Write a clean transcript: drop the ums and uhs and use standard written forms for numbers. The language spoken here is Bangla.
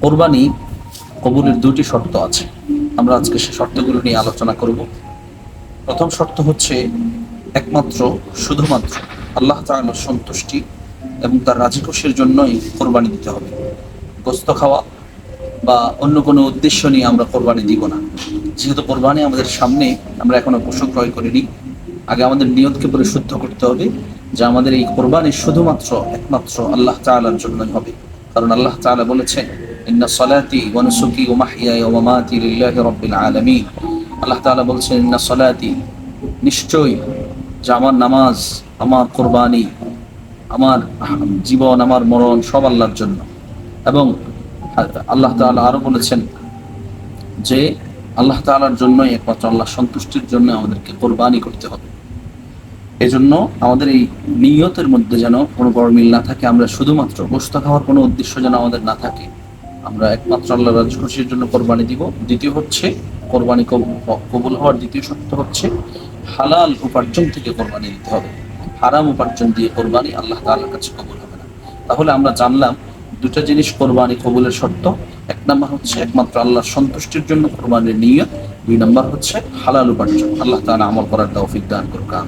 কোরবানি কবুলের দুটি শর্ত আছে। আমরা আজকে সে শর্তগুলো নিয়ে আলোচনা করব। প্রথম শর্ত হচ্ছে একমাত্র শুধুমাত্র আল্লাহ তাআলার সন্তুষ্টি এবং তার রাজি খুশির জন্যই কোরবানি দিতে হবে। গোস্ত খাওয়া বা অন্য কোনো উদ্দেশ্য নিয়ে আমরা কোরবানি দিব না। যেহেতু কোরবানি আমাদের সামনে, আমরা এখনো পশু ক্রয় করিনি, আগে আমাদের নিয়তকে পরিশুদ্ধ করতে হবে যে আমাদের এই কোরবানি শুধুমাত্র একমাত্র আল্লাহ তাআলার জন্যই হবে। কারণ আল্লাহ তাআলা বলেছেন, ইন্না সলাতি ওয়া নুসুকি ওয়া মাহইয়ায়া ওয়া মামাতি লিল্লাহি রাব্বিল আলামিন। আল্লাহ তাআলা বলছেন, ইন্না সলাতি, নিশ্চয়ই যে আমার নামাজ, আমার কোরবানি, আমার জীবন, আমার মরণ সব আল্লাহর জন্য। এবং আল্লাহ তাআলা আরো বলেছেন যে আল্লাহ তাআলার জন্যই, একমাত্র আল্লাহ সন্তুষ্টির জন্য আমাদেরকে কোরবানি করতে হবে। এজন্য আমাদের এই নিয়তের মধ্যে যেন কোনো গরমিল না থাকে। আমরা শুধুমাত্র গোশত খাওয়ার কোনো উদ্দেশ্য যেন আমাদের না থাকে। আমরা একমাত্র আল্লাহর রাজি খুশির জন্য কোরবানি দিব। দ্বিতীয় হচ্ছে, কোরবানি কবুল হওয়ার দ্বিতীয় শর্ত হচ্ছে হালাল উপার্জন থেকে কোরবানি দিতে হবে। হারাম উপার্জন দিয়ে কোরবানি আল্লাহ তাআলার কাছে কবুল হবে না। তাহলে আমরা জানলাম দুটা জিনিস কোরবানি কবুলের শর্ত। এক নাম্বার হচ্ছে একমাত্র আল্লাহর সন্তুষ্টির জন্য কোরবানির নিয়ত, দুই নাম্বার হচ্ছে হালাল উপার্জন। আল্লাহ তাআলা আমল করার তৌফিক দান করুন।